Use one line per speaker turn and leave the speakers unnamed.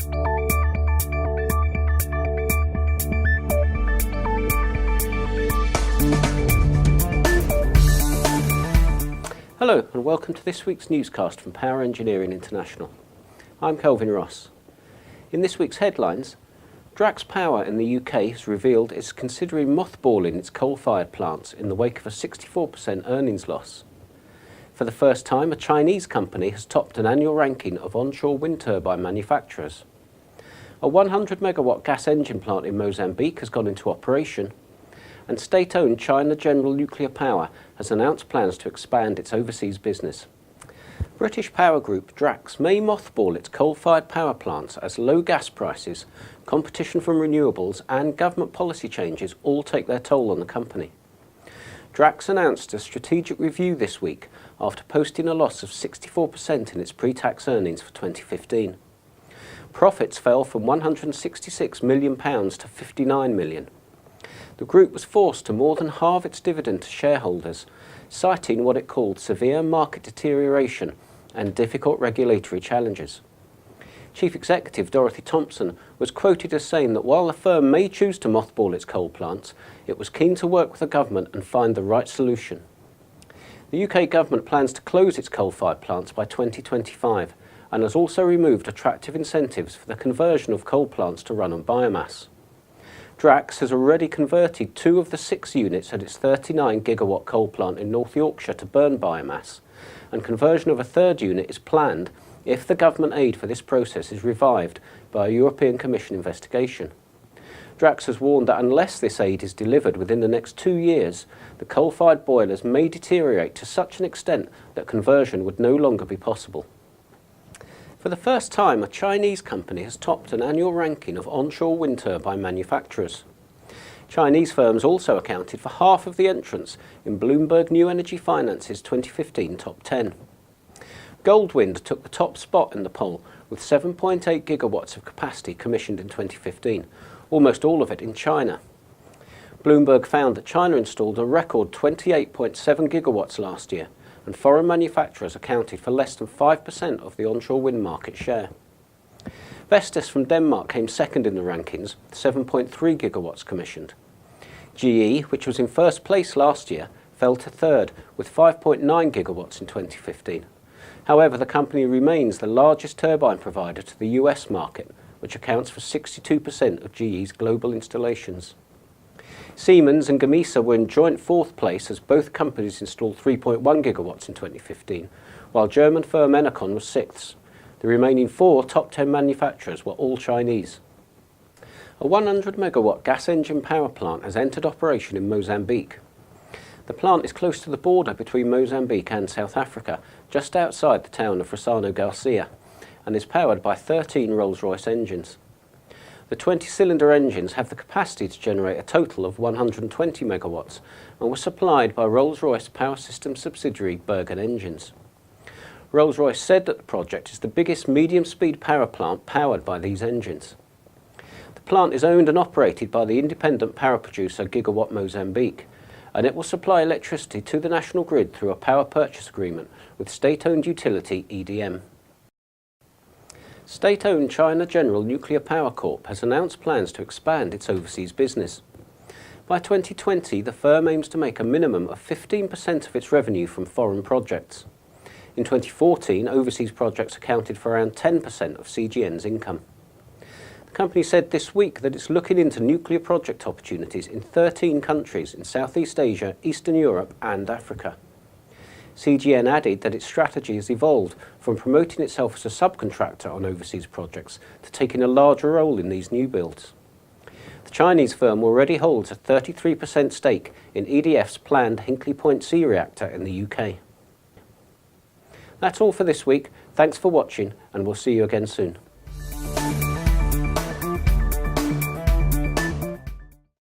Hello and welcome to this week's newscast from Power Engineering International. I'm Kelvin Ross. In this week's headlines, Drax Power in the UK has revealed it's considering mothballing its coal-fired plants in the wake of a 64% earnings loss. For the first time, a Chinese company has topped an annual ranking of onshore wind turbine manufacturers. A 100 megawatt gas engine plant in Mozambique has gone into operation, and state-owned China General Nuclear Power has announced plans to expand its overseas business. British power group Drax may mothball its coal-fired power plants as low gas prices, competition from renewables and government policy changes all take their toll on the company. Drax announced a strategic review this week after posting a loss of 64% in its pre-tax earnings for 2015. Profits fell from £166 million to £59 million. The group was forced to more than halve its dividend to shareholders, citing what it called severe market deterioration and difficult regulatory challenges. Chief Executive Dorothy Thompson was quoted as saying that while the firm may choose to mothball its coal plants, it was keen to work with the government and find the right solution. The UK government plans to close its coal-fired plants by 2025 and has also removed attractive incentives for the conversion of coal plants to run on biomass. Drax has already converted 2 of the 6 units at its 39 gigawatt coal plant in North Yorkshire to burn biomass, and conversion of a 3rd unit is planned if the government aid for this process is revived by a European Commission investigation. Drax has warned that unless this aid is delivered within the next 2 years, the coal-fired boilers may deteriorate to such an extent that conversion would no longer be possible. For the first time, a Chinese company has topped an annual ranking of onshore wind turbine manufacturers. Chinese firms also accounted for half of the entrants in Bloomberg New Energy Finance's 2015 top 10. Goldwind took the top spot in the poll with 7.8 gigawatts of capacity commissioned in 2015, almost all of it in China. Bloomberg found that China installed a record 28.7 gigawatts last year, and foreign manufacturers accounted for less than 5% of the onshore wind market share. Vestas from Denmark came second in the rankings, with 7.3 gigawatts commissioned. GE, which was in first place last year, fell to third with 5.9 gigawatts in 2015. However, the company remains the largest turbine provider to the US market, which accounts for 62% of GE's global installations. Siemens and Gamesa were in joint 4th place as both companies installed 3.1 gigawatts in 2015, while German firm Enercon was 6th. The remaining 4 top 10 manufacturers were all Chinese. A 100 megawatt gas engine power plant has entered operation in Mozambique. The plant is close to the border between Mozambique and South Africa, just outside the town of Rossano Garcia, and is powered by 13 Rolls-Royce engines. The 20-cylinder engines have the capacity to generate a total of 120 megawatts and were supplied by Rolls-Royce Power Systems subsidiary Bergen Engines. Rolls-Royce said that the project is the biggest medium-speed power plant powered by these engines. The plant is owned and operated by the independent power producer Gigawatt Mozambique, and it will supply electricity to the national grid through a power purchase agreement with state-owned utility EDM. State-owned China General Nuclear Power Corp has announced plans to expand its overseas business. By 2020, the firm aims to make a minimum of 15% of its revenue from foreign projects. In 2014, overseas projects accounted for around 10% of CGN's income. The company said this week that it's looking into nuclear project opportunities in 13 countries in Southeast Asia, Eastern Europe and Africa. CGN added that its strategy has evolved from promoting itself as a subcontractor on overseas projects to taking a larger role in these new builds. The Chinese firm already holds a 33% stake in EDF's planned Hinkley Point C reactor in the UK. That's all for this week. Thanks for watching, and we'll see you again soon.